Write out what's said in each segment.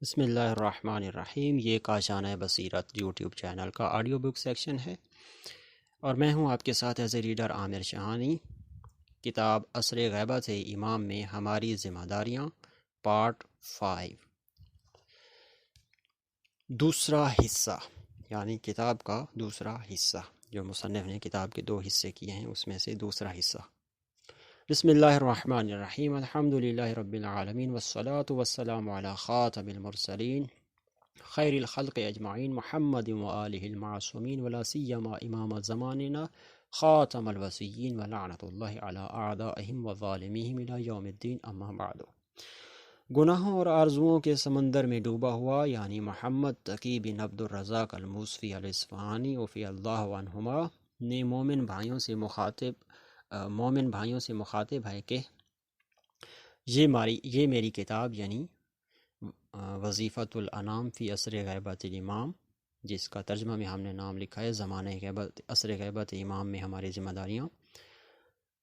بسم اللہ الرحمن الرحیم۔ یہ کاشانہ بصیرت یوٹیوب چینل کا آڈیو بک سیکشن ہے اور میں ہوں آپ کے ساتھ ایز اے ریڈر عامر شہانی۔ کتاب عصر غیبت امام میں ہماری ذمہ داریاں، پارٹ 5، دوسرا حصہ، یعنی کتاب کا دوسرا حصہ جو مصنف نے کتاب کے 2 حصے کیے ہیں اس میں سے دوسرا حصہ۔ بسم اللہ الرحمن الرحیم، الحمد للہ رب العالمین والصلاة والسلام علی خاتم المرسلین خیر الخلق اجمعین محمد وآلہ المعصومین ولا سیما امام زماننا خاتم الوصیین ولعنت اللہ علی اعدائہم وظالمیہم الی یوم الدین، اما بعد۔ گناہوں اور آرزوؤں کے سمندر میں ڈوبا ہوا یعنی محمد تقی بن عبد الرزاق الموصفی الاصفہانی رضی اللہ عنہما نے مومن بھائیوں سے مخاطب ہے کہ یہ میری کتاب یعنی وظیفۃ الانام فی عصر غیبت الامام، جس کا ترجمہ میں ہم نے نام لکھا ہے زمانہ غیبت، عصر غیبت امام میں ہماری ذمہ داریاں،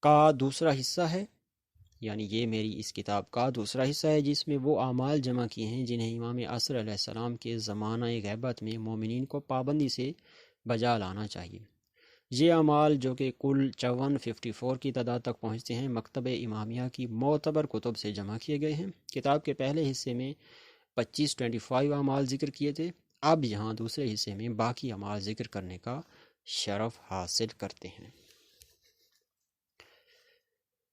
کا دوسرا حصہ ہے۔ یعنی یہ میری اس کتاب کا دوسرا حصہ ہے جس میں وہ اعمال جمع کیے ہیں جنہیں امام عصر علیہ السلام کے زمانہ غیبت میں مومنین کو پابندی سے بجا لانا چاہیے۔ یہ اعمال جو کہ کل 54 کی تعداد تک پہنچتے ہیں، مکتب امامیہ کی معتبر کتب سے جمع کیے گئے ہیں۔ کتاب کے پہلے حصے میں 25 اعمال ذکر کیے تھے، اب یہاں دوسرے حصے میں باقی اعمال ذکر کرنے کا شرف حاصل کرتے ہیں۔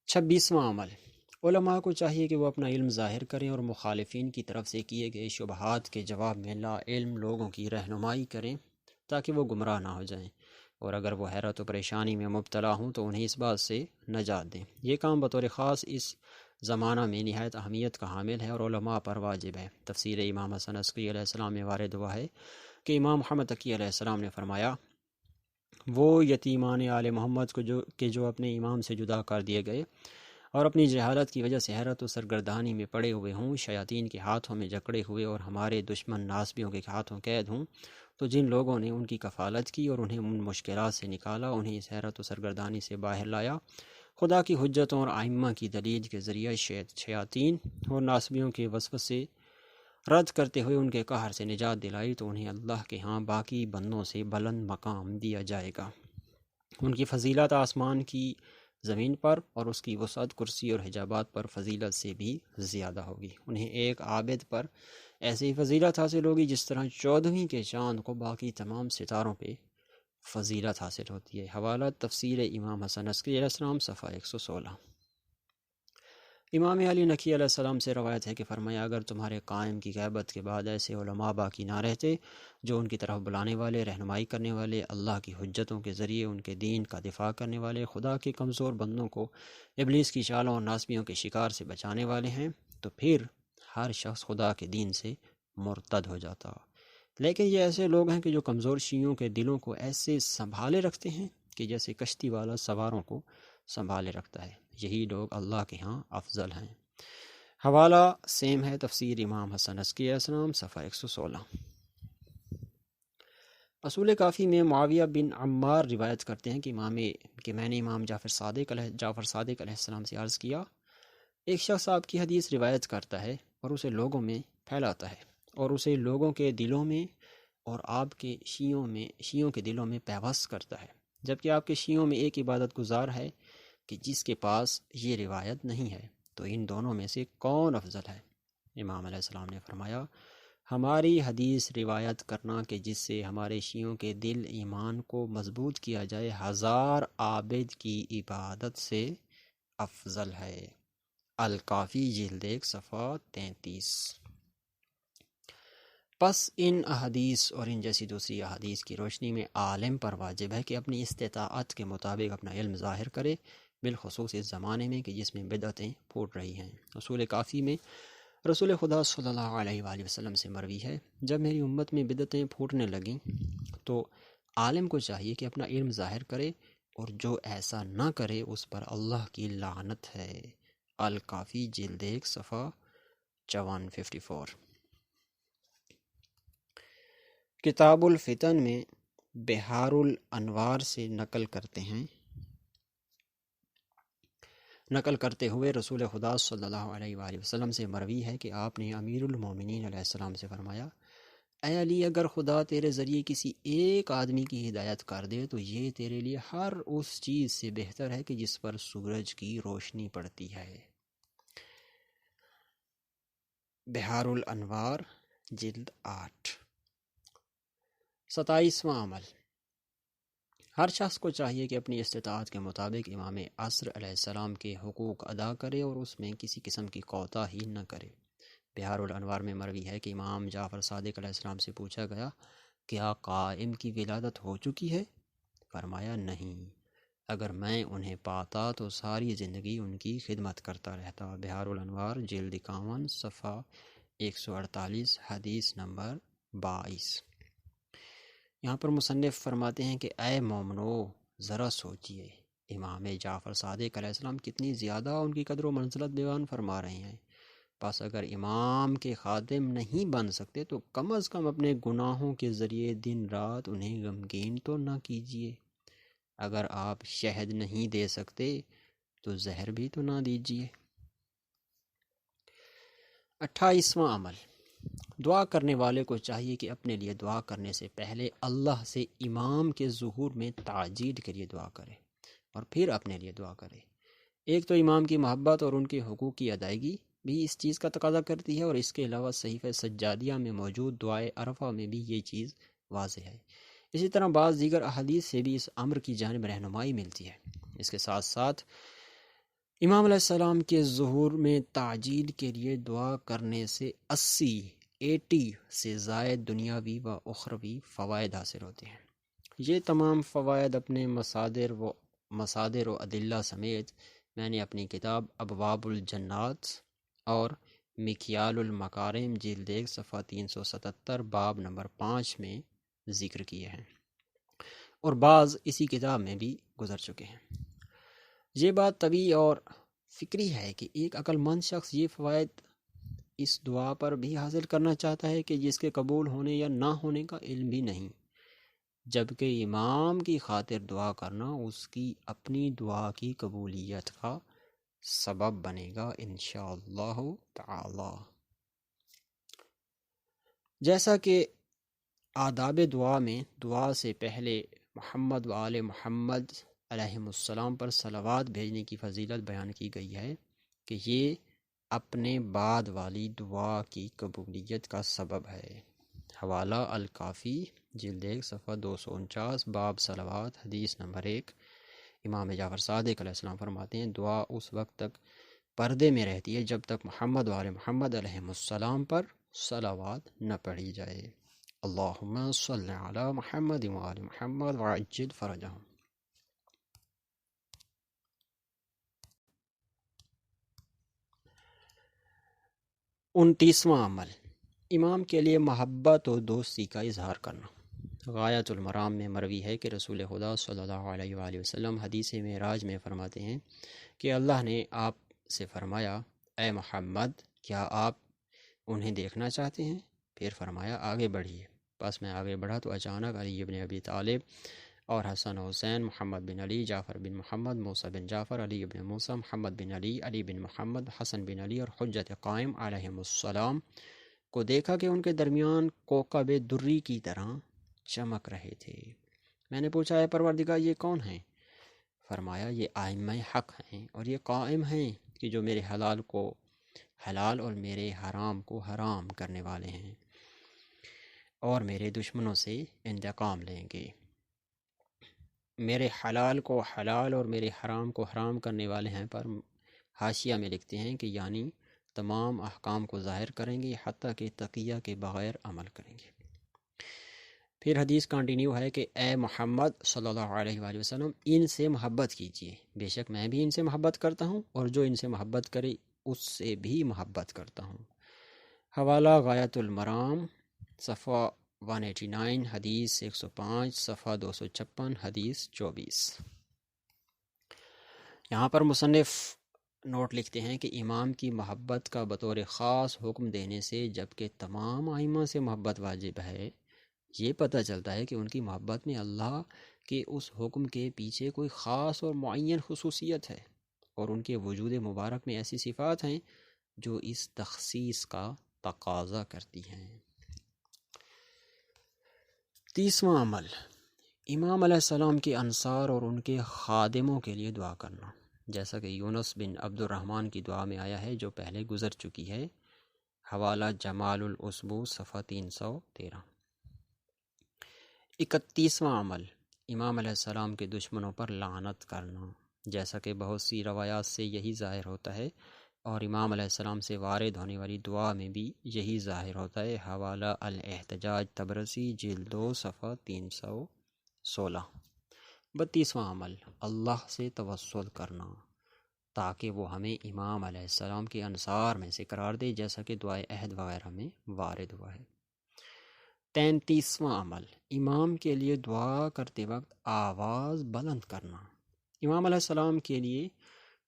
26واں عمل، علماء کو چاہیے کہ وہ اپنا علم ظاہر کریں اور مخالفین کی طرف سے کیے گئے شبہات کے جواب میں لا علم لوگوں کی رہنمائی کریں تاکہ وہ گمراہ نہ ہو جائیں، اور اگر وہ حیرت و پریشانی میں مبتلا ہوں تو انہیں اس بات سے نجات دیں۔ یہ کام بطور خاص اس زمانہ میں نہایت اہمیت کا حامل ہے اور علماء پر واجب ہے۔ تفسیر امام حسن عسکری علیہ السلام میں وارد ہوا ہے کہ امام محمد تقی علیہ السلام نے فرمایا، وہ یتیمان آل محمد کو جو اپنے امام سے جدا کر دیے گئے اور اپنی جہالت کی وجہ سے حیرت و سرگردانی میں پڑے ہوئے ہوں، شیاطین کے ہاتھوں میں جکڑے ہوئے اور ہمارے دشمن ناسبیوں کے ہاتھوں قید ہوں، تو جن لوگوں نے ان کی کفالت کی اور انہیں ان مشکلات سے نکالا، انہیں اس حیرت و سرگردانی سے باہر لایا، خدا کی حجتوں اور ائمہ کی دلیل کے ذریعے شیاطین اور ناسبیوں کے وسوسے رد کرتے ہوئے ان کے قہر سے نجات دلائی، تو انہیں اللہ کے ہاں باقی بندوں سے بلند مقام دیا جائے گا۔ ان کی فضیلت آسمان کی زمین پر اور اس کی وسعت کرسی اور حجابات پر فضیلت سے بھی زیادہ ہوگی۔ انہیں ایک عابد پر ایسی فضیلت حاصل ہوگی جس طرح 14ویں کے چاند کو باقی تمام ستاروں پہ فضیلت حاصل ہوتی ہے۔ حوالہ تفسیر امام حسن عسکری علیہ السلام، صفحہ 116۔ امام علی نقی علیہ السلام سے روایت ہے کہ فرمایا، اگر تمہارے قائم کی غیبت کے بعد ایسے علماء باقی نہ رہتے جو ان کی طرف بلانے والے، رہنمائی کرنے والے، اللہ کی حجتوں کے ذریعے ان کے دین کا دفاع کرنے والے، خدا کے کمزور بندوں کو ابلیس کی چالوں اور ناسبیوں کے شکار سے بچانے والے ہیں، تو پھر ہر شخص خدا کے دین سے مرتد ہو جاتا۔ لیکن یہ ایسے لوگ ہیں کہ جو کمزور شیعوں کے دلوں کو ایسے سنبھالے رکھتے ہیں کہ جیسے کشتی والا سواروں کو سنبھالے رکھتا ہے، یہی لوگ اللہ کے ہاں افضل ہیں۔ حوالہ سیم ہے، تفسیر امام حسن عسکری علیہ السلام، صفحہ 116۔ اصول کافی میں معاویہ بن عمار روایت کرتے ہیں کہ میں نے امام جعفر صادق علیہ السلام سے عرض کیا، ایک شخص آپ کی حدیث روایت کرتا ہے اور اسے لوگوں میں پھیلاتا ہے اور اسے لوگوں کے دلوں میں اور آپ کے شیعوں کے دلوں میں پیوست کرتا ہے، جبکہ آپ کے شیعوں میں ایک عبادت گزار ہے کہ جس کے پاس یہ روایت نہیں ہے، تو ان دونوں میں سے کون افضل ہے؟ امام علیہ السلام نے فرمایا، ہماری حدیث روایت کرنا کہ جس سے ہمارے شیعوں کے دل ایمان کو مضبوط کیا جائے 1000 عابد کی عبادت سے افضل ہے۔ الکافی جلد 1 صفحہ 33۔ پس ان احادیث اور ان جیسی دوسری احادیث کی روشنی میں عالم پر واجب ہے کہ اپنی استطاعت کے مطابق اپنا علم ظاہر کرے، بالخصوص اس زمانے میں کہ جس میں بدعتیں پھوٹ رہی ہیں۔ اصول کافی میں رسول خدا صلی اللہ علیہ وآلہ وسلم سے مروی ہے، جب میری امت میں بدعتیں پھوٹنے لگیں تو عالم کو چاہیے کہ اپنا علم ظاہر کرے، اور جو ایسا نہ کرے اس پر اللہ کی لعنت ہے۔ الکافی جلد 1 صفحہ 54۔ کتاب الفتن میں بحار الانوار سے نقل کرتے ہیں، نقل کرتے ہوئے رسول خدا صلی اللہ علیہ وآلہ وسلم سے مروی ہے کہ آپ نے امیر المومنین علیہ السلام سے فرمایا، اے علی، اگر خدا تیرے ذریعے کسی ایک آدمی کی ہدایت کر دے تو یہ تیرے لیے ہر اس چیز سے بہتر ہے کہ جس پر سورج کی روشنی پڑتی ہے۔ بحار الانوار جلد 8۔ 27واں عمل، ہر شخص کو چاہیے کہ اپنی استطاعت کے مطابق امام عصر علیہ السلام کے حقوق ادا کرے اور اس میں کسی قسم کی کوتاہی نہ کرے۔ بحار الانوار میں مروی ہے کہ امام جعفر صادق علیہ السلام سے پوچھا گیا، کیا قائم کی ولادت ہو چکی ہے؟ فرمایا، نہیں، اگر میں انہیں پاتا تو ساری زندگی ان کی خدمت کرتا رہتا۔ بحار الانوار جلد 51 صفحہ 148 حدیث نمبر 22۔ یہاں پر مصنف فرماتے ہیں کہ اے مومنو، ذرا سوچئے، امام جعفر صادق علیہ السلام کتنی زیادہ ان کی قدر و منزلت بیان فرما رہے ہیں۔ بس اگر امام کے خادم نہیں بن سکتے تو کم از کم اپنے گناہوں کے ذریعے دن رات انہیں غمگین تو نہ کیجیے۔ اگر آپ شہد نہیں دے سکتے تو زہر بھی تو نہ دیجیے۔ 28واں عمل، دعا کرنے والے کو چاہیے کہ اپنے لیے دعا کرنے سے پہلے اللہ سے امام کے ظہور میں تعجیل کے لیے دعا کرے اور پھر اپنے لیے دعا کرے۔ ایک تو امام کی محبت اور ان کے حقوق کی ادائیگی بھی اس چیز کا تقاضا کرتی ہے، اور اس کے علاوہ صحیفہ سجادیہ میں موجود دعائے عرفہ میں بھی یہ چیز واضح ہے۔ اسی طرح بعض دیگر احادیث سے بھی اس امر کی جانب رہنمائی ملتی ہے۔ اس کے ساتھ ساتھ امام علیہ السلام کے ظہور میں تعجیل کے لیے دعا کرنے سے 80 سے زائد دنیاوی و اخروی فوائد حاصل ہوتے ہیں۔ یہ تمام فوائد اپنے مصادر و ادلہ سمیت میں نے اپنی کتاب ابواب الجنات اور مکیال المکارم جلد 1 صفحہ 377 باب نمبر 5 میں ذکر کیے ہیں، اور بعض اسی کتاب میں بھی گزر چکے ہیں۔ یہ بات طبیعی اور فکری ہے کہ ایک عقل مند شخص یہ فوائد اس دعا پر بھی حاصل کرنا چاہتا ہے کہ جس کے قبول ہونے یا نہ ہونے کا علم بھی نہیں، جبکہ امام کی خاطر دعا کرنا اس کی اپنی دعا کی قبولیت کا سبب بنے گا انشاءاللہ تعالی۔ جیسا کہ آداب دعا میں دعا سے پہلے محمد و آل محمد علیہم السلام پر صلوات بھیجنے کی فضیلت بیان کی گئی ہے کہ یہ اپنے بعد والی دعا کی قبولیت کا سبب ہے۔ حوالہ الکافی جلد 1 صفحہ 249 باب صلوات حدیث نمبر 1۔ امام جعفر صادق علیہ السلام فرماتے ہیں، دعا اس وقت تک پردے میں رہتی ہے جب تک محمد و آل محمد علیہم السلام پر صلوات نہ پڑھی جائے۔ اللہم صلی علی محمد و آل محمد وعجل فرجہم۔ 29واں عمل، امام کے لیے محبت و دوستی کا اظہار کرنا۔ غایۃ المرام میں مروی ہے کہ رسول خدا صلی اللہ علیہ وآلہ وسلم حدیث معراج میں فرماتے ہیں کہ اللہ نے آپ سے فرمایا، اے محمد، کیا آپ انہیں دیکھنا چاہتے ہیں؟ پھر فرمایا، آگے بڑھیے۔ پس میں آگے بڑھا تو اچانک علی بن ابی طالب اور حسن حسین، محمد بن علی، جعفر بن محمد، موسیٰ بن جعفر، علی بن موسیٰ، محمد بن علی، علی بن محمد، حسن بن علی اور حجت قائم علیہم السلام کو دیکھا کہ ان کے درمیان کوکب دری کی طرح چمک رہے تھے۔ میں نے پوچھا، اے پروردگار، یہ کون ہیں؟ فرمایا، یہ ائمہ حق ہیں، اور یہ قائم ہیں کہ جو میرے حلال کو حلال اور میرے حرام کو حرام کرنے والے ہیں، اور میرے دشمنوں سے انتقام لیں گے۔ میرے حلال کو حلال اور میرے حرام کو حرام کرنے والے ہیں پر حاشیہ میں لکھتے ہیں کہ یعنی تمام احکام کو ظاہر کریں گے، حتیٰ کہ تقیہ کے بغیر عمل کریں گے۔ پھر حدیث کنٹینیو ہے کہ اے محمد صلی اللہ علیہ وآلہ وسلم، ان سے محبت کیجیے، بے شک میں بھی ان سے محبت کرتا ہوں، اور جو ان سے محبت کرے اس سے بھی محبت کرتا ہوں۔ حوالہ غایۃ المرام صفحہ 189 حدیث 105 صفحہ 256 حدیث 24۔ یہاں پر مصنف نوٹ لکھتے ہیں کہ امام کی محبت کا بطور خاص حکم دینے سے جبکہ تمام ائمہ سے محبت واجب ہے، یہ پتہ چلتا ہے کہ ان کی محبت میں اللہ کے اس حکم کے پیچھے کوئی خاص اور معین خصوصیت ہے۔ اور ان کے وجود مبارک میں ایسی صفات ہیں جو اس تخصیص کا تقاضا کرتی ہیں۔ 30واں عمل، امام علیہ السلام کے انصار اور ان کے خادموں کے لیے دعا کرنا، جیسا کہ یونس بن عبد الرحمن کی دعا میں آیا ہے جو پہلے گزر چکی ہے، حوالہ جمال الاسبو صفحہ 313۔ 31واں عمل، امام علیہ السلام کے دشمنوں پر لعنت کرنا، جیسا کہ بہت سی روایات سے یہی ظاہر ہوتا ہے اور امام علیہ السلام سے وارد ہونے والی دعا میں بھی یہی ظاہر ہوتا ہے، حوالہ الاحتجاج تبرسی جلد 2 صفحہ 316۔ 32واں عمل، اللہ سے توسل کرنا تاکہ وہ ہمیں امام علیہ السلام کے انصار میں سے قرار دے، جیسا کہ دعائے عہد وغیرہ میں وارد ہوا ہے۔ 33واں عمل، امام کے لیے دعا کرتے وقت آواز بلند کرنا، امام علیہ السلام کے لیے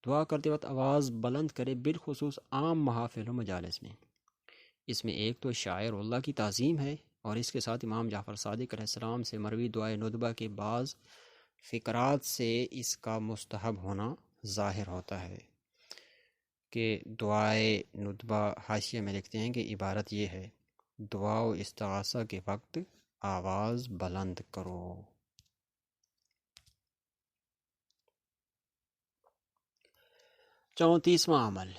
دعا کرتے وقت آواز بلند کرے، بالخصوص عام محافل و مجالس میں۔ اس میں ایک تو شاعر اللہ کی تعظیم ہے، اور اس کے ساتھ امام جعفر صادق علیہ السلام سے مروی دعائے ندبہ کے بعض فقرات سے اس کا مستحب ہونا ظاہر ہوتا ہے کہ دعائے ندبہ حاشیے میں لکھتے ہیں کہ عبارت یہ ہے: دعا و استغاثہ کے وقت آواز بلند کرو۔ 34واں عمل،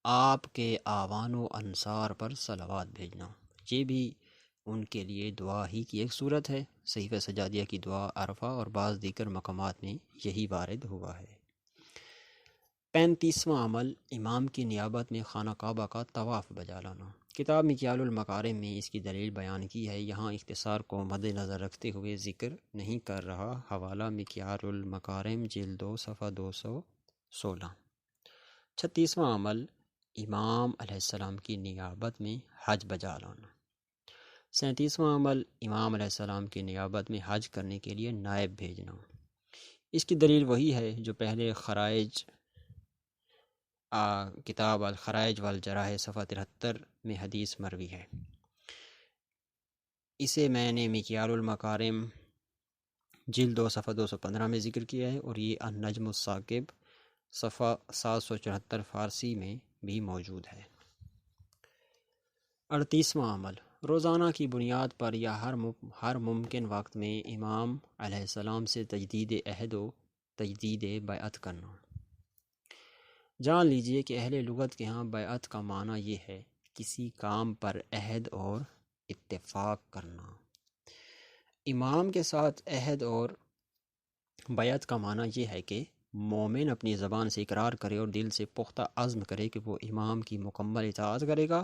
آپ کے آوان و انصار پر صلوات بھیجنا، یہ بھی ان کے لیے دعا ہی کی ایک صورت ہے۔ صحیفہ سجادیہ کی دعا عرفہ اور بعض دیگر مقامات میں یہی وارد ہوا ہے۔ 35واں عمل، امام کی نیابت میں خانہ کعبہ کا طواف بجا لانا، کتاب مکیال المکارم میں اس کی دلیل بیان کی ہے، یہاں اختصار کو مد نظر رکھتے ہوئے ذکر نہیں کر رہا، حوالہ مکیال المکارم جلد 2 صفحہ 216۔ 36واں عمل، امام علیہ السلام کی نیابت میں حج بجا لانا۔ 37واں عمل، امام علیہ السلام کی نیابت میں حج کرنے کے لیے نائب بھیجنا، اس کی دلیل وہی ہے جو پہلے خرائج کتاب الخرائج والجراح صفحہ 73 میں حدیث مروی ہے۔ اسے میں نے مکیال المکارم جلد 2 صفحہ 215 میں ذکر کیا ہے، اور یہ النجم الثاقب صفحہ 774 فارسی میں بھی موجود ہے۔ 38واں عمل، روزانہ کی بنیاد پر یا ہر ممکن وقت میں امام علیہ السلام سے تجدید عہد و تجدید بیعت کرنا۔ جان لیجئے کہ اہل لغت کے ہاں بیعت کا معنی یہ ہے کسی کام پر عہد اور اتفاق کرنا۔ امام کے ساتھ عہد اور بیعت کا معنی یہ ہے کہ مومن اپنی زبان سے اقرار کرے اور دل سے پختہ عزم کرے کہ وہ امام کی مکمل اطاعت کرے گا،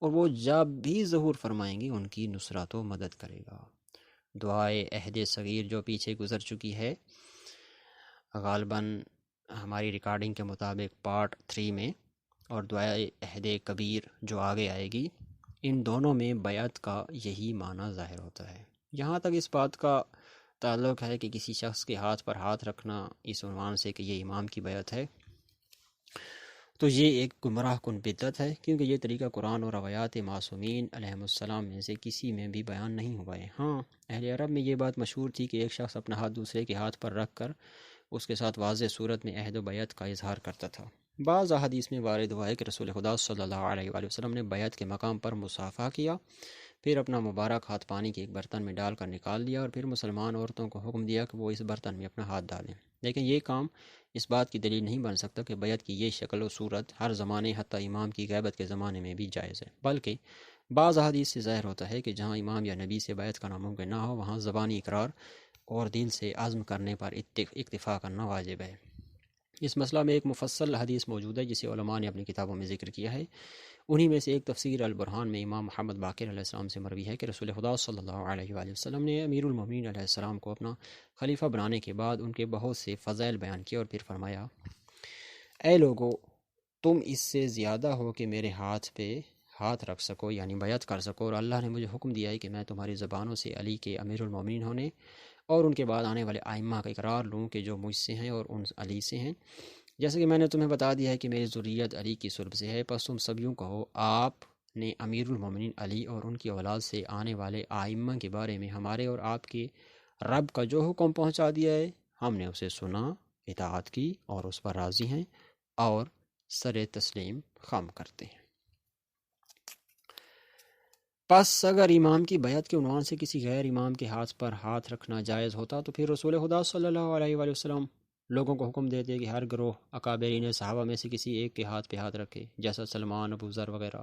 اور وہ جب بھی ظہور فرمائیں گے ان کی نصرت و مدد کرے گا۔ دعائے عہد صغیر جو پیچھے گزر چکی ہے، غالباً ہماری ریکارڈنگ کے مطابق پارٹ 3 میں، اور دعائے عہد کبیر جو آگے آئے گی، ان دونوں میں بیعت کا یہی معنی ظاہر ہوتا ہے۔ یہاں تک اس بات کا تعلق ہے کہ کسی شخص کے ہاتھ پر ہاتھ رکھنا اس عنوان سے کہ یہ امام کی بیعت ہے، تو یہ ایک گمراہ کن بدعت ہے، کیونکہ یہ طریقہ قرآن اور روایات معصومین علیہم السلام میں سے کسی میں بھی بیان نہیں ہوا ہے۔ ہاں، اہل عرب میں یہ بات مشہور تھی کہ ایک شخص اپنا ہاتھ دوسرے کے ہاتھ پر رکھ کر اس کے ساتھ واضح صورت میں عہد و بیعت کا اظہار کرتا تھا۔ بعض احادیث میں وارد ہوا ہے کہ رسول خدا صلی اللہ علیہ وآلہ وسلم نے بیعت کے مقام پر مصافحہ کیا، پھر اپنا مبارک ہاتھ پانی کے ایک برتن میں ڈال کر نکال لیا، اور پھر مسلمان عورتوں کو حکم دیا کہ وہ اس برتن میں اپنا ہاتھ ڈالیں، لیکن یہ کام اس بات کی دلیل نہیں بن سکتا کہ بیعت کی یہ شکل و صورت ہر زمانے حتیٰ امام کی غیبت کے زمانے میں بھی جائز ہے، بلکہ بعض احادیث سے ظاہر ہوتا ہے کہ جہاں امام یا نبی سے بیعت کرنا ممکن نہ ہو وہاں زبانی اقرار اور دل سے عزم کرنے پر اکتفا کرنا واجب ہے۔ اس مسئلہ میں ایک مفصل حدیث موجود ہے جسے علماء نے اپنی کتابوں میں ذکر کیا ہے۔ انہی میں سے ایک تفسیر البرہان میں امام محمد باقر علیہ السلام سے مروی ہے کہ رسول خدا صلی اللہ علیہ وآلہ وسلم نے امیر المومنین علیہ السلام کو اپنا خلیفہ بنانے کے بعد ان کے بہت سے فضائل بیان کیے، اور پھر فرمایا: اے لوگو، تم اس سے زیادہ ہو کہ میرے ہاتھ پہ ہاتھ رکھ سکو، یعنی بیعت کر سکو، اور اللہ نے مجھے حکم دیا ہے کہ میں تمہاری زبانوں سے علی کے امیر المومنین ہونے اور ان کے بعد آنے والے ائمہ کا اقرار لوں کہ جو مجھ سے ہیں اور ان علی سے ہیں، جیسے کہ میں نے تمہیں بتا دیا ہے کہ میری ذریت علی کی صلب سے ہے، پس تم سب یوں کہو: آپ نے امیر المومنین علی اور ان کی اولاد سے آنے والے ائمہ کے بارے میں ہمارے اور آپ کے رب کا جو حکم پہنچا دیا ہے، ہم نے اسے سنا، اطاعت کی اور اس پر راضی ہیں، اور سر تسلیم خم کرتے ہیں۔ پس اگر امام کی بیعت کے عنوان سے کسی غیر امام کے ہاتھ پر ہاتھ رکھنا جائز ہوتا تو پھر رسول خدا صلی اللہ علیہ وآلہ وسلم لوگوں کو حکم دیتے کہ ہر گروہ اکابرین صحابہ میں سے کسی ایک کے ہاتھ پہ ہاتھ رکھے، جیسا سلمان، ابو ذر وغیرہ۔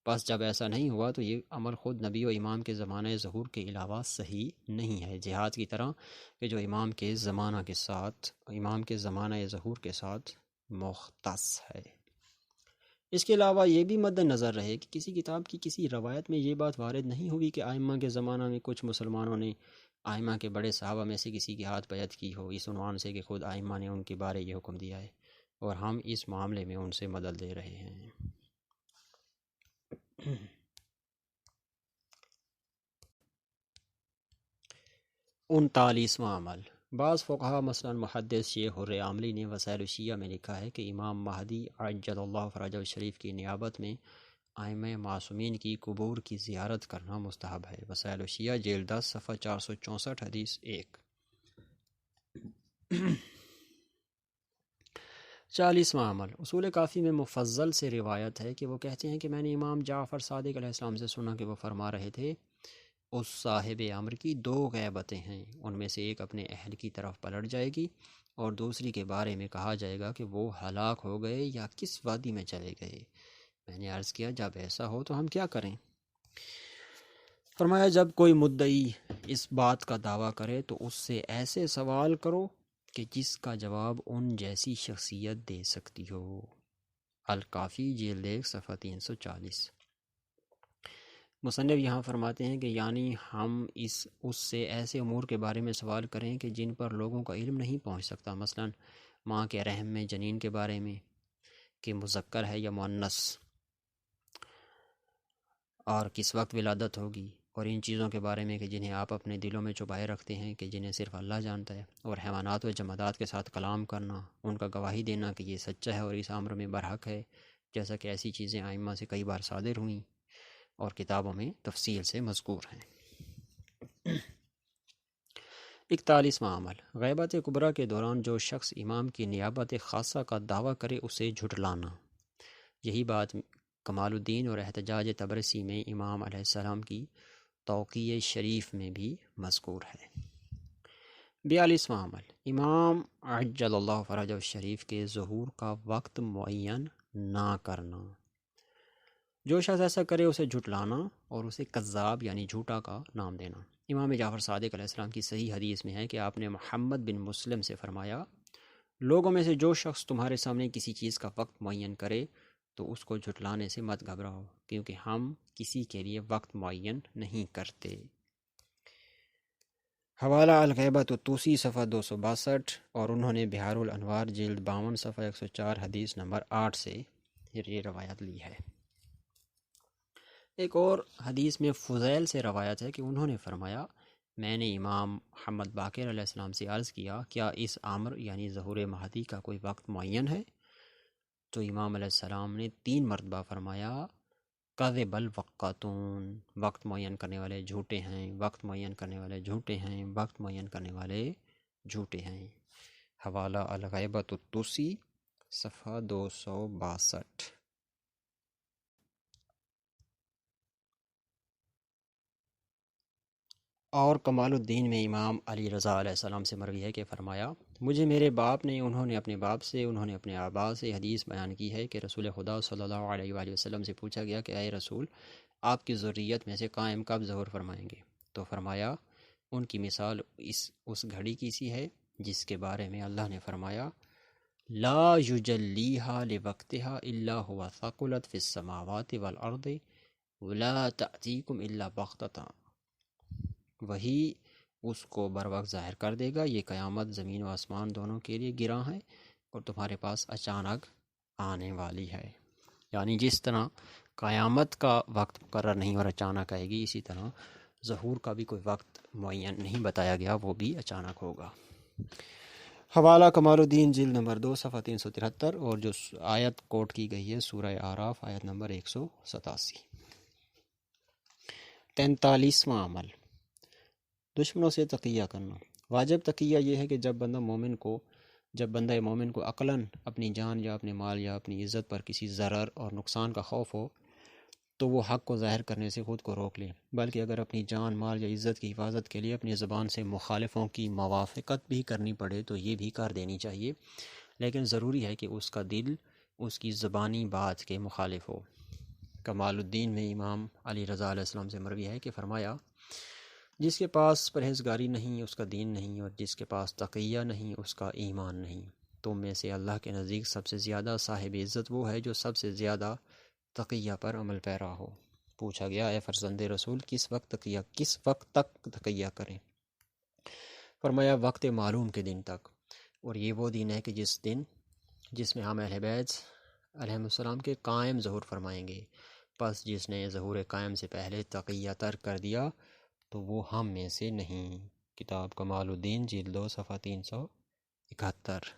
پس جب ایسا نہیں ہوا تو یہ عمل خود نبی و امام کے زمانہ ظہور کے علاوہ صحیح نہیں ہے، جہاد کی طرح کہ جو امام کے زمانہ ظہور کے ساتھ مختص ہے۔ اس کے علاوہ یہ بھی مد نظر رہے کہ کسی کتاب کی کسی روایت میں یہ بات وارد نہیں ہوئی کہ ائمہ کے زمانہ میں کچھ مسلمانوں نے ائمہ کے بڑے صحابہ میں سے کسی کے ہاتھ بیعت کی ہو، اس عنوان سے کہ خود ائمہ نے ان کے بارے یہ حکم دیا ہے اور ہم اس معاملے میں ان سے مدد لے رہے ہیں۔ 39واں عمل۔ بعض فقہا مثلا محدث شیخ حر عاملی نے وسائل الشیعہ میں لکھا ہے کہ امام مہدی عجل اللہ فرجہ الشریف کی نیابت میں ائمہ معصومین کی قبور کی زیارت کرنا مستحب ہے۔ وسائل الشیعہ جلد 10 صفحہ 464 حدیث 1۔ 40واں عمل۔ اصول کافی میں مفضل سے روایت ہے کہ وہ کہتے ہیں کہ میں نے امام جعفر صادق علیہ السلام سے سنا کہ وہ فرما رہے تھے، اس صاحب امر کی 2 غیبتیں ہیں، ان میں سے ایک اپنے اہل کی طرف پلٹ جائے گی اور دوسری کے بارے میں کہا جائے گا کہ وہ ہلاک ہو گئے یا کس وادی میں چلے گئے۔ میں نے عرض کیا جب ایسا ہو تو ہم کیا کریں؟ فرمایا جب کوئی مدعی اس بات کا دعویٰ کرے تو اس سے ایسے سوال کرو کہ جس کا جواب ان جیسی شخصیت دے سکتی ہو۔ الکافی جلد 1 صفحہ 340۔ مصنف یہاں فرماتے ہیں کہ یعنی ہم اس سے ایسے امور کے بارے میں سوال کریں کہ جن پر لوگوں کا علم نہیں پہنچ سکتا، مثلا ماں کے رحم میں جنین کے بارے میں کہ مذکر ہے یا مؤنث، اور کس وقت ولادت ہوگی، اور ان چیزوں کے بارے میں کہ جنہیں آپ اپنے دلوں میں چھپائے رکھتے ہیں کہ جنہیں صرف اللہ جانتا ہے، اور حیوانات و جمادات کے ساتھ کلام کرنا، ان کا گواہی دینا کہ یہ سچا ہے اور اس امر میں برحق ہے، جیسا کہ ایسی چیزیں ائمہ سے کئی بار صادر ہوئیں اور کتابوں میں تفصیل سے مذکور ہیں۔ 41واں عمل۔ غیبت کبریٰ کے دوران جو شخص امام کی نیابت خاصہ کا دعویٰ کرے اسے جھٹلانا۔ یہی بات کمال الدین اور احتجاج طبرسی میں امام علیہ السلام کی توقیع شریف میں بھی مذکور ہے۔ 42واں عمل۔ امام عجل اللہ فرجہ الشریف کے ظہور کا وقت معین نہ کرنا۔ جو شخص ایسا کرے اسے جھٹلانا اور اسے کذاب یعنی جھوٹا کا نام دینا۔ امام جعفر صادق علیہ السلام کی صحیح حدیث میں ہے کہ آپ نے محمد بن مسلم سے فرمایا، لوگوں میں سے جو شخص تمہارے سامنے کسی چیز کا وقت معین کرے تو اس کو جھٹلانے سے مت گھبراؤ، کیونکہ ہم کسی کے لیے وقت معین نہیں کرتے۔ حوالہ الغیبۃ الطوسی صفحہ 262، اور انہوں نے بحار الانوار جلد 52 صفحہ 104 حدیث نمبر 8 سے یہ روایت لی ہے۔ ایک اور حدیث میں فضیل سے روایت ہے کہ انہوں نے فرمایا، میں نے امام محمد باقر علیہ السلام سے عرض کیا، کیا اس امر یعنی ظہور مہدی کا کوئی وقت معین ہے؟ تو امام علیہ السلام نے 3 مرتبہ فرمایا، کذب الوقاتون، وقت معین کرنے والے جھوٹے ہیں، وقت معین کرنے والے جھوٹے ہیں، وقت معین کرنے والے جھوٹے ہیں۔ حوالہ الغیبۃ الطوسی صفحہ 262۔ اور کمال الدین میں امام علی رضا علیہ السلام سے مروی ہے کہ فرمایا، مجھے میرے باپ نے، انہوں نے اپنے باپ سے، انہوں نے اپنے آبا سے حدیث بیان کی ہے کہ رسول خدا صلی اللہ علیہ وآلہ وسلم سے پوچھا گیا کہ اے رسول، آپ کی ذریت میں سے قائم کب ظہور فرمائیں گے؟ تو فرمایا، ان کی مثال اس گھڑی کی سی ہے جس کے بارے میں اللہ نے فرمایا، لا یجلیہا لوقتہا الا ہوا ثقلت فی السماوات والارض ولا تأتیکم الا بغتۃ، وہی اس کو بر وقت ظاہر کر دے گا، یہ قیامت زمین و آسمان دونوں کے لیے گراں ہے اور تمہارے پاس اچانک آنے والی ہے۔ یعنی جس طرح قیامت کا وقت مقرر نہیں اور اچانک آئے گی، اسی طرح ظہور کا بھی کوئی وقت معین نہیں بتایا گیا، وہ بھی اچانک ہوگا۔ حوالہ کمال الدین جلد نمبر 2 صفحہ 373، اور جو آیت کوٹ کی گئی ہے سورہ اعراف آیت نمبر 187۔ 43واں عمل۔ دشمنوں سے تقیہ کرنا۔ واجب تقیہ یہ ہے کہ جب بندہ مومن کو جب بندہ مومن کو عقلاً اپنی جان یا اپنے مال یا اپنی عزت پر کسی ضرر اور نقصان کا خوف ہو تو وہ حق کو ظاہر کرنے سے خود کو روک لے، بلکہ اگر اپنی جان، مال یا عزت کی حفاظت کے لیے اپنی زبان سے مخالفوں کی موافقت بھی کرنی پڑے تو یہ بھی کر دینی چاہیے، لیکن ضروری ہے کہ اس کا دل اس کی زبانی بات کے مخالف ہو۔ کمال الدین میں امام علی رضا علیہ السلام سے مروی ہے کہ فرمایا، جس کے پاس پرہیزگاری نہیں اس کا دین نہیں، اور جس کے پاس تقیہ نہیں اس کا ایمان نہیں۔ تم میں سے اللہ کے نزدیک سب سے زیادہ صاحب عزت وہ ہے جو سب سے زیادہ تقیہ پر عمل پیرا ہو۔ پوچھا گیا، اے فرزند رسول، کس وقت تک تقیہ کریں؟ فرمایا، وقت معلوم کے دن تک، اور یہ وہ دن ہے کہ جس میں ہم اہل بیت علیہ السلام کے قائم ظہور فرمائیں گے، پس جس نے ظہور قائم سے پہلے تقیہ ترک کر دیا تو وہ ہم میں سے نہیں۔ کتاب کمال الدین جلد 2 صفحہ 371۔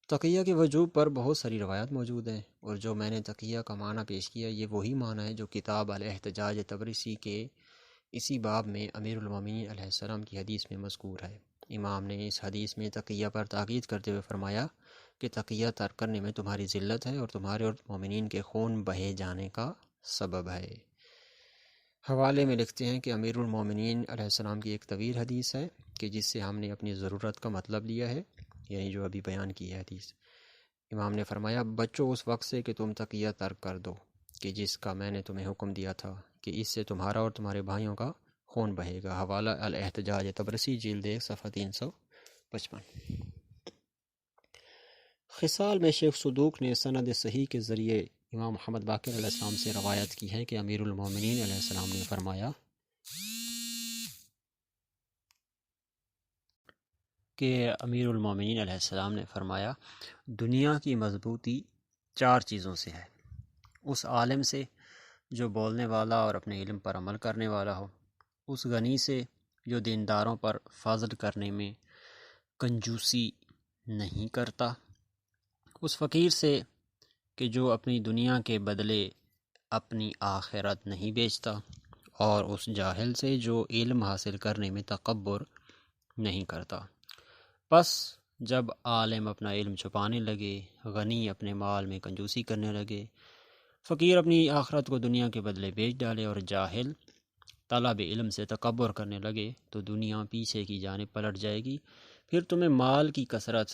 تقیہ کے وجوب پر بہت ساری روایات موجود ہیں، اور جو میں نے تقیہ کا معنی پیش کیا یہ وہی معنی ہے جو کتاب الاحتجاج تبرسی کے اسی باب میں امیر المومنین علیہ السلام کی حدیث میں مذکور ہے۔ امام نے اس حدیث میں تقیہ پر تاکید کرتے ہوئے فرمایا کہ تقیہ ترک کرنے میں تمہاری ذلت ہے اور تمہارے اور مومنین کے خون بہے جانے کا سبب ہے۔ حوالے میں لکھتے ہیں کہ امیر المومنین علیہ السلام کی ایک طویل حدیث ہے کہ جس سے ہم نے اپنی ضرورت کا مطلب لیا ہے، یعنی جو ابھی بیان کی ہے حدیث۔ امام نے فرمایا، بچو اس وقت سے کہ تم تقیہ ترک کر دو کہ جس کا میں نے تمہیں حکم دیا تھا کہ اس سے تمہارا اور تمہارے بھائیوں کا خون بہے گا۔ حوالہ الاحتجاج تبرسی جلد 1 صفحہ 355۔ خصال میں شیخ صدوق نے سند صحیح کے ذریعے امام محمد باقر علیہ السلام سے روایت کی ہے کہ امیر المومنین علیہ السلام نے فرمایا دنیا کی مضبوطی 4 چیزوں سے ہے: اس عالم سے جو بولنے والا اور اپنے علم پر عمل کرنے والا ہو، اس غنی سے جو دینداروں پر فضل کرنے میں کنجوسی نہیں کرتا، اس فقیر سے کہ جو اپنی دنیا کے بدلے اپنی آخرت نہیں بیچتا، اور اس جاہل سے جو علم حاصل کرنے میں تکبر نہیں کرتا۔ پس جب عالم اپنا علم چھپانے لگے، غنی اپنے مال میں کنجوسی کرنے لگے، فقیر اپنی آخرت کو دنیا کے بدلے بیچ ڈالے، اور جاہل طلب علم سے تکبر کرنے لگے، تو دنیا پیچھے کی جانب پلٹ جائے گی، پھر تمہیں مال کی کثرت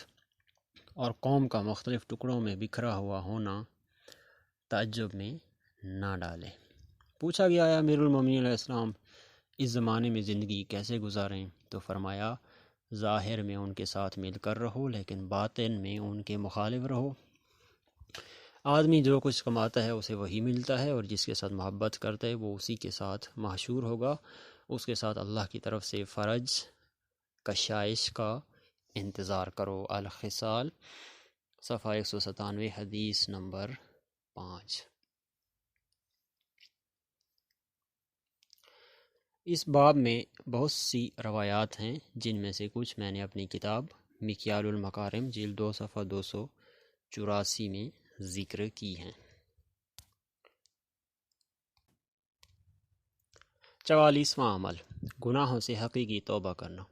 اور قوم کا مختلف ٹکڑوں میں بکھرا ہوا ہونا تعجب میں نہ ڈالے۔ پوچھا گیا، ہے امیر المومنین علیہ السلام اس زمانے میں زندگی کیسے گزاریں؟ تو فرمایا، ظاہر میں ان کے ساتھ مل کر رہو لیکن باطن میں ان کے مخالف رہو۔ آدمی جو کچھ کماتا ہے اسے وہی ملتا ہے، اور جس کے ساتھ محبت کرتا ہے وہ اسی کے ساتھ محشور ہوگا۔ اس کے ساتھ اللہ کی طرف سے فرج کشائش کا انتظار کرو۔ الخصال صفحہ 197، حدیث نمبر 5۔ اس باب میں بہت سی روایات ہیں جن میں سے کچھ میں نے اپنی کتاب مکیال المکارم جلد 2 صفحہ 284 میں ذکر کی ہیں۔ 44واں عمل، گناہوں سے حقیقی توبہ کرنا۔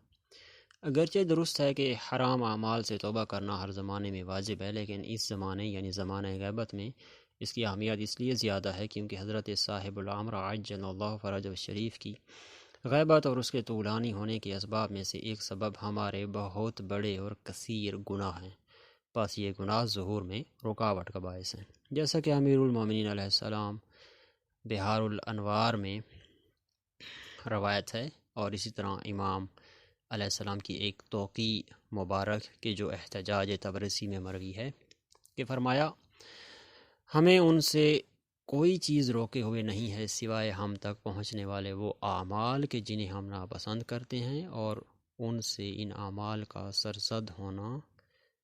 اگرچہ درست ہے کہ حرام اعمال سے توبہ کرنا ہر زمانے میں واجب ہے، لیکن اس زمانے یعنی زمانہ غیبت میں اس کی اہمیت اس لیے زیادہ ہے کیونکہ حضرت صاحب الامر عجل اللہ فرجہ الشریف کی غیبت اور اس کے طولانی ہونے کے اسباب میں سے ایک سبب ہمارے بہت بڑے اور کثیر گناہ ہیں، بس یہ گناہ ظہور میں رکاوٹ کا باعث ہیں، جیسا کہ امیر المومنین علیہ السلام بحار الانوار میں روایت ہے، اور اسی طرح امام علیہ السلام کی ایک توقیع مبارک کہ جو احتجاج تبرسی میں مروی ہے کہ فرمایا، ہمیں ان سے کوئی چیز روکے ہوئے نہیں ہے سوائے ہم تک پہنچنے والے وہ اعمال کہ جنہیں ہم ناپسند کرتے ہیں، اور ان سے ان اعمال کا سرزد ہونا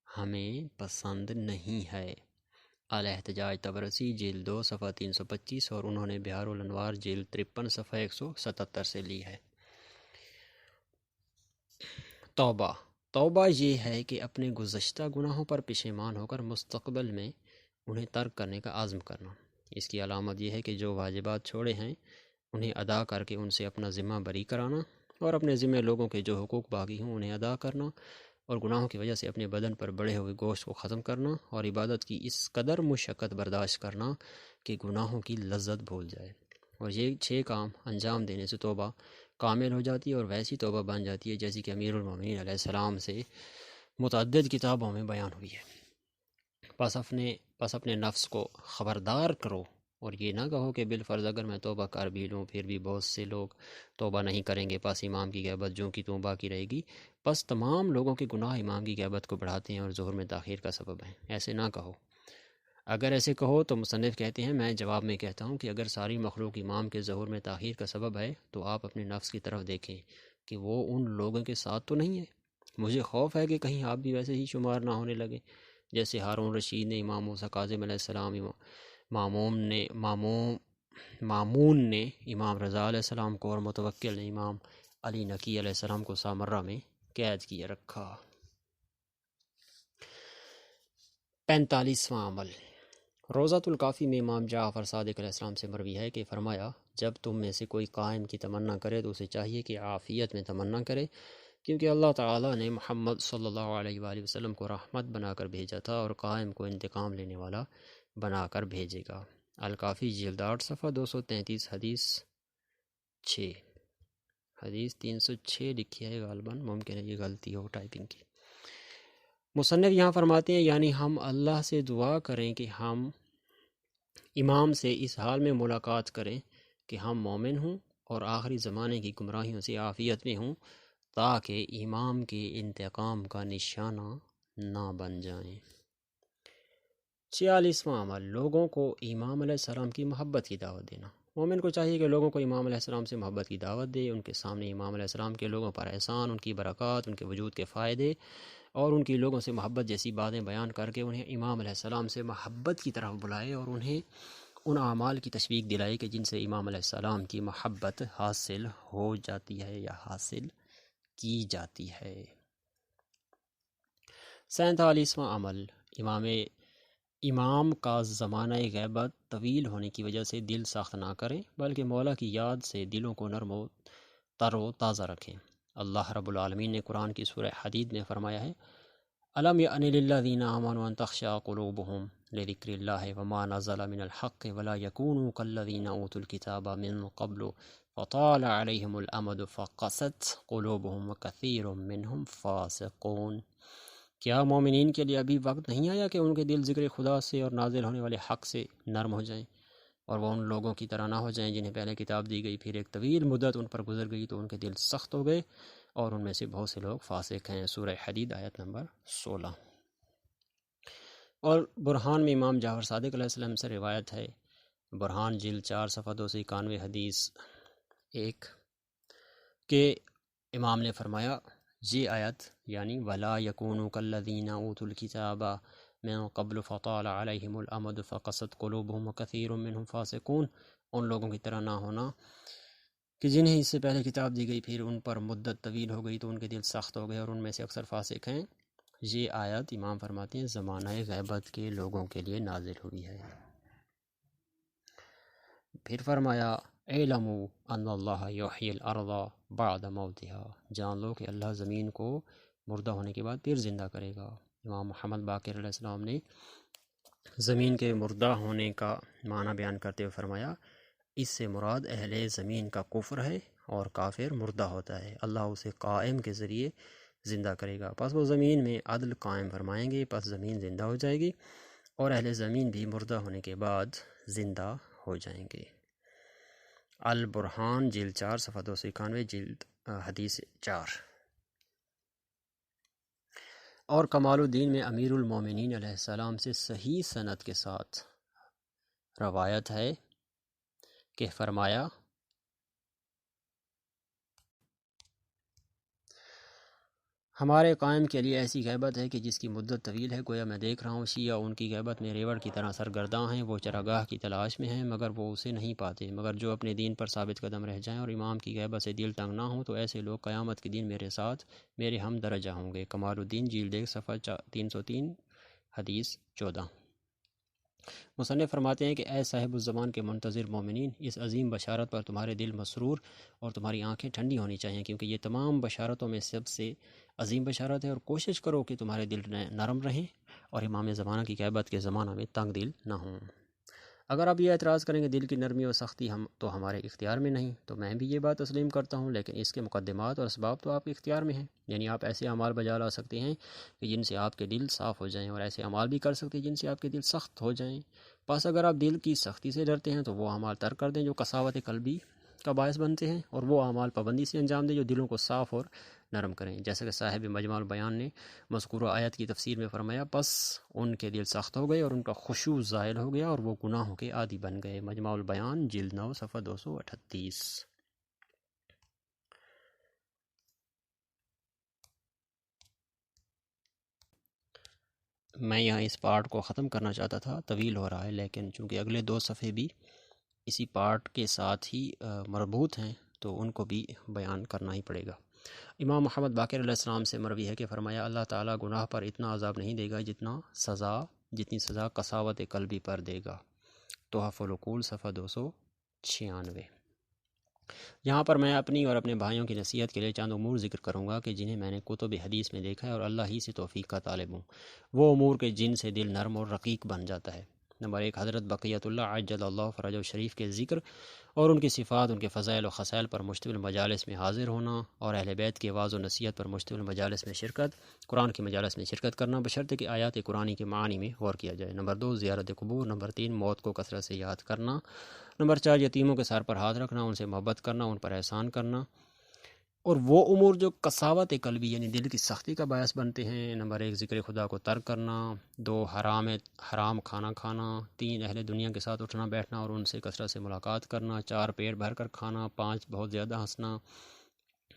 ہمیں پسند نہیں ہے۔ الاحتجاج تبرسی جلد 2 صفحہ 325، اور انہوں نے بحار الانوار جلد 53 صفحہ 177 سے لی ہے۔ توبہ یہ ہے کہ اپنے گزشتہ گناہوں پر پشیمان ہو کر مستقبل میں انہیں ترک کرنے کا عزم کرنا۔ اس کی علامت یہ ہے کہ جو واجبات چھوڑے ہیں انہیں ادا کر کے ان سے اپنا ذمہ بری کرانا، اور اپنے ذمہ لوگوں کے جو حقوق باقی ہوں انہیں ادا کرنا، اور گناہوں کی وجہ سے اپنے بدن پر بڑھے ہوئے گوشت کو ختم کرنا، اور عبادت کی اس قدر مشقت برداشت کرنا کہ گناہوں کی لذت بھول جائے۔ اور یہ 6 کام انجام دینے سے توبہ کامل ہو جاتی ہے اور ویسی توبہ بن جاتی ہے جیسی کہ امیر المومنین علیہ السلام سے متعدد کتابوں میں بیان ہوئی ہے۔ پس اپنے نفس کو خبردار کرو اور یہ نہ کہو کہ بالفرض اگر میں توبہ کر بھی لوں پھر بھی بہت سے لوگ توبہ نہیں کریں گے، پس امام کی غیبت جو کی توں باقی رہے گی۔ پس تمام لوگوں کے گناہ امام کی غیبت کو بڑھاتے ہیں اور ظہر میں تاخیر کا سبب ہیں، ایسے نہ کہو۔ اگر ایسے کہو تو مصنف کہتے ہیں میں جواب میں کہتا ہوں کہ اگر ساری مخلوق امام کے ظہور میں تاخیر کا سبب ہے تو آپ اپنے نفس کی طرف دیکھیں کہ وہ ان لوگوں کے ساتھ تو نہیں ہے۔ مجھے خوف ہے کہ کہیں آپ بھی ویسے ہی شمار نہ ہونے لگے جیسے ہارون رشید نے امام موسیٰ کاظم علیہ السلام، مامون نے امام رضا علیہ السلام کو، اور متوکل نے امام علی نقی علیہ السلام کو سامرہ میں قید کیے رکھا۔ 45واں عمل۔ روضۃ الکافی میں امام جعفر صادق علیہ السلام سے مروی ہے کہ فرمایا جب تم میں سے کوئی قائم کی تمنا کرے تو اسے چاہیے کہ عافیت میں تمنا کرے، کیونکہ اللہ تعالیٰ نے محمد صلی اللہ علیہ وآلہ وسلم کو رحمت بنا کر بھیجا تھا اور قائم کو انتقام لینے والا بنا کر بھیجے گا۔ الکافی جلد 8 صفحہ 233 حدیث 6۔ حدیث 306 لکھی ہے غالباً، ممکن ہے یہ غلطی ہو ٹائپنگ کی۔ مصنف یہاں فرماتے ہیں یعنی ہم اللہ سے دعا کریں کہ ہم امام سے اس حال میں ملاقات کریں کہ ہم مومن ہوں اور آخری زمانے کی گمراہیوں سے عافیت میں ہوں، تاکہ امام کے انتقام کا نشانہ نہ بن جائیں۔ 46واں عمل۔ لوگوں کو امام علیہ السلام کی محبت کی دعوت دینا۔ مومن کو چاہیے کہ لوگوں کو امام علیہ السلام سے محبت کی دعوت دے، ان کے سامنے امام علیہ السلام کے لوگوں پر احسان، ان کی برکات، ان کے وجود کے فائدے اور ان کی لوگوں سے محبت جیسی باتیں بیان کر کے انہیں امام علیہ السلام سے محبت کی طرف بلائے اور انہیں ان اعمال کی تشویق دلائے کہ جن سے امام علیہ السلام کی محبت حاصل ہو جاتی ہے یا حاصل کی جاتی ہے۔ 47واں عمل۔ امام کا زمانہ غیبت طویل ہونے کی وجہ سے دل سخت نہ کریں بلکہ مولا کی یاد سے دلوں کو نرم و تر و تازہ رکھیں۔ اللہ رب العالمین نے قرآن کی سورہ حدید میں فرمایا ہے أَلَمْ يَأْنِ لِلَّذِينَ آمَنُوا أَن تَخْشَعَ قُلُوبُهُمْ لِذِكْرِ اللَّهِ وَمَا نَزَلَ مِنَ الْحَقِّ وَلَا يَكُونُوا كَالَّذِينَ أُوتُوا الْكِتَابَ مِن قَبْلُ فَطَالَ عَلَيْهِمُ الْأَمَدُ فَقَسَتْ قُلُوبُهُمْ وَكَثِيرٌ مِّنْهُمْ فَاسِقُونَ۔ کیا مومنین کے لیے ابھی وقت نہیں آیا کہ ان کے دل ذکر خدا سے اور نازل ہونے والے حق سے نرم ہو جائیں اور وہ ان لوگوں کی طرح نہ ہو جائیں جنہیں پہلے کتاب دی گئی، پھر ایک طویل مدت ان پر گزر گئی تو ان کے دل سخت ہو گئے اور ان میں سے بہت سے لوگ فاسق ہیں۔ سورہ حدید آیت نمبر 16۔ اور برہان میں امام جعفر صادق علیہ السلام سے روایت ہے، برہان جلد 4 صفحہ 291 حدیث 1 کہ امام نے فرمایا یہ آیت یعنی وَلَا يَكُونُوا كَالَّذِينَ أُوتُوا الْكِتَابَ مِن قَبْلُ فَطَالَ عَلَيْهِمُ الْأَمَدُ فَقَسَتْ قُلُوبُهُمْ وَكَثِيرٌ مِّنْهُمْ فَاسِقُونَ۔ ان لوگوں کی طرح نہ ہونا کہ جنہیں اس سے پہلے کتاب دی گئی پھر ان پر مدت طویل ہو گئی تو ان کے دل سخت ہو گئے اور ان میں سے اکثر فاسق ہیں۔ یہ آیت امام فرماتے ہیں زمانہ غیبت کے لوگوں کے لیے نازل ہوئی ہے۔ پھر فرمایا اعلموا ان اللہ یحیی الارض بعد موتها، جان لو کہ اللہ زمین کو مردہ ہونے کے بعد پھر زندہ کرے گا۔ امام محمد باقر علیہ السلام نے زمین کے مردہ ہونے کا معنی بیان کرتے ہوئے فرمایا اس سے مراد اہل زمین کا کفر ہے اور کافر مردہ ہوتا ہے، اللہ اسے قائم کے ذریعے زندہ کرے گا، پس وہ زمین میں عدل قائم فرمائیں گے، پس زمین زندہ ہو جائے گی اور اہل زمین بھی مردہ ہونے کے بعد زندہ ہو جائیں گے۔ البرہان جلد 4 صفحہ 291 جلد حدیث 4۔ اور کمال الدین میں امیر المومنین علیہ السلام سے صحیح سند کے ساتھ روایت ہے کہ فرمایا ہمارے قائم کے لیے ایسی غیبت ہے کہ جس کی مدت طویل ہے، گویا میں دیکھ رہا ہوں شیعہ ان کی غیبت میں ریوڑ کی طرح سرگرداں ہیں، وہ چراگاہ کی تلاش میں ہیں مگر وہ اسے نہیں پاتے، مگر جو اپنے دین پر ثابت قدم رہ جائیں اور امام کی غیبت سے دل تنگ نہ ہوں تو ایسے لوگ قیامت کے دن میرے ساتھ میرے ہم درجہ ہوں گے۔ کمال الدین جلد 1 صفحہ 303 حدیث 14۔ مصنف فرماتے ہیں کہ اے صاحب الزمان کے منتظر مومنین، اس عظیم بشارت پر تمہارے دل مسرور اور تمہاری آنکھیں ٹھنڈی ہونی چاہیے، کیونکہ یہ تمام بشارتوں میں سب سے عظیم بشارت ہے، اور کوشش کرو کہ تمہارے دل نرم رہیں اور امام زمانہ کی غیبت کے زمانہ میں تنگ دل نہ ہوں۔ اگر آپ یہ اعتراض کریں کہ دل کی نرمی اور سختی تو ہمارے اختیار میں نہیں، تو میں بھی یہ بات تسلیم کرتا ہوں، لیکن اس کے مقدمات اور اسباب تو آپ کے اختیار میں ہیں۔ یعنی آپ ایسے اعمال بجا لا سکتے ہیں کہ جن سے آپ کے دل صاف ہو جائیں، اور ایسے اعمال بھی کر سکتے ہیں جن سے آپ کے دل سخت ہو جائیں۔ بس اگر آپ دل کی سختی سے ڈرتے ہیں تو وہ اعمال ترک کر دیں جو قساوت قلبی کا باعث بنتے ہیں، اور وہ اعمال پابندی سے انجام دیں جو دلوں کو صاف اور نرم کریں، جیسا کہ صاحب مجمع البیان نے مذکورہ آیت کی تفسیر میں فرمایا، پس ان کے دل سخت ہو گئے اور ان کا خشوع زائل ہو گیا اور وہ گناہوں کے عادی بن گئے۔ مجمع البیان جلد 9 صفحہ 238۔ میں یہاں اس پارٹ کو ختم کرنا چاہتا تھا، طویل ہو رہا ہے، لیکن چونکہ اگلے 2 صفحے بھی اسی پارٹ کے ساتھ ہی مربوط ہیں تو ان کو بھی بیان کرنا ہی پڑے گا۔ امام محمد باقر علیہ السلام سے مروی ہے کہ فرمایا، اللہ تعالیٰ گناہ پر اتنا عذاب نہیں دے گا جتنی سزا قساوت قلبی پر دے گا۔ تحف العقول صفحہ 296۔ یہاں پر میں اپنی اور اپنے بھائیوں کی نصیحت کے لیے چند امور ذکر کروں گا کہ جنہیں میں نے کتب حدیث میں دیکھا ہے اور اللہ ہی سے توفیق کا طالب ہوں۔ وہ امور کے جن سے دل نرم اور رقیق بن جاتا ہے۔ نمبر 1، حضرت بقیت اللہ عجل اللہ فرجہ شریف کے ذکر اور ان کی صفات، ان کے فضائل و خصائل پر مشتمل مجالس میں حاضر ہونا، اور اہل بیت کی واعظ و نصیحت پر مشتمل مجالس میں شرکت، قرآن کی مجالس میں شرکت کرنا بشرط کہ آیات قرآنی کے معانی میں غور کیا جائے۔ نمبر 2، زیارت قبور۔ نمبر 3، موت کو کثرت سے یاد کرنا۔ نمبر 4، یتیموں کے سر پر ہاتھ رکھنا، ان سے محبت کرنا، ان پر احسان کرنا، اور وہ امور جو قساوت قلبی یعنی دل کی سختی کا باعث بنتے ہیں۔ نمبر 1، ذکر خدا کو ترک کرنا۔ 2، حرام کھانا کھانا۔ 3، اہل دنیا کے ساتھ اٹھنا بیٹھنا اور ان سے کثرت سے ملاقات کرنا۔ 4، پیٹ بھر کر کھانا۔ 5، بہت زیادہ ہنسنا۔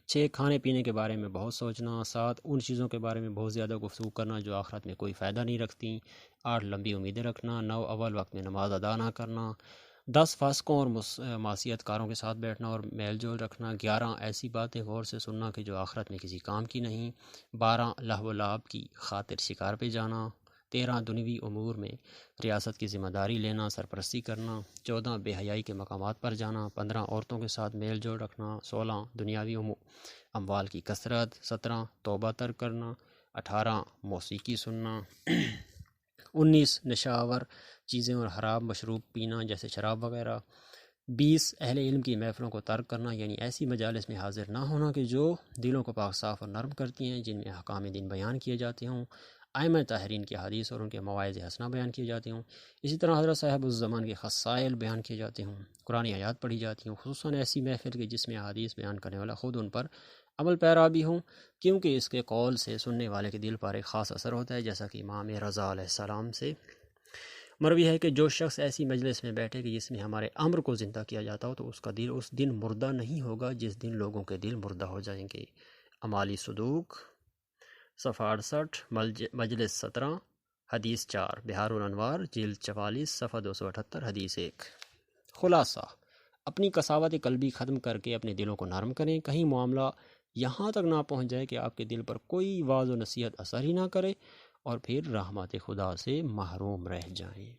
6، کھانے پینے کے بارے میں بہت سوچنا۔ 7، ان چیزوں کے بارے میں بہت زیادہ گفتگو کرنا جو آخرت میں کوئی فائدہ نہیں رکھتی۔ 8، لمبی امیدیں رکھنا۔ 9، اول وقت میں نماز ادا نہ کرنا۔ 10، فاسقوں اور معصیت کاروں کے ساتھ بیٹھنا اور میل جول رکھنا۔ 11، ایسی باتیں غور سے سننا کہ جو آخرت میں کسی کام کی نہیں۔ 12، لہو و لعب کی خاطر شکار پہ جانا۔ 13، دنیوی امور میں ریاست کی ذمہ داری لینا، سرپرستی کرنا۔ 14، بے حیائی کے مقامات پر جانا۔ 15، عورتوں کے ساتھ میل جول رکھنا۔ 16، دنیاوی اموال کی کثرت۔ 17، توبہ ترک کرنا۔ 18، موسیقی سننا۔ 19، نشہ آور چیزیں اور حرام مشروب پینا جیسے شراب وغیرہ۔ 20، اہل علم کی محفلوں کو ترک کرنا، یعنی ایسی مجالس میں حاضر نہ ہونا کہ جو دلوں کو پاک صاف اور نرم کرتی ہیں، جن میں احکام دین بیان کیے جاتے ہوں، ائمہ طاہرین کی حدیث اور ان کے مواعظ حسنہ بیان کیے جاتے ہوں، اسی طرح حضرت صاحب الزمان کے خصائل بیان کیے جاتے ہوں، قرآن آیات پڑھی جاتی ہوں، خصوصاً ایسی محفل کہ جس میں حدیث بیان کرنے والا خود ان پر عمل پیرا بھی ہوں، کیونکہ اس کے قول سے سننے والے کے دل پر ایک خاص اثر ہوتا ہے، جیسا کہ امام رضا علیہ السلام سے مروی ہے کہ جو شخص ایسی مجلس میں بیٹھے کہ جس میں ہمارے امر کو زندہ کیا جاتا ہو تو اس کا دل اس دن مردہ نہیں ہوگا جس دن لوگوں کے دل مردہ ہو جائیں گے۔ اعمالی صدوق صفحہ 68، مجلس 17، حدیث 4، بحار الانوار جلد 44 صفحہ 278، حدیث 1۔ خلاصہ، اپنی قساوت قلبی ختم کر کے اپنے دلوں کو نرم کریں، کہیں معاملہ یہاں تک نہ پہنچ جائے کہ آپ کے دل پر کوئی واعظ و نصیحت اثر ہی نہ کرے اور پھر رحمت خدا سے محروم رہ جائیں۔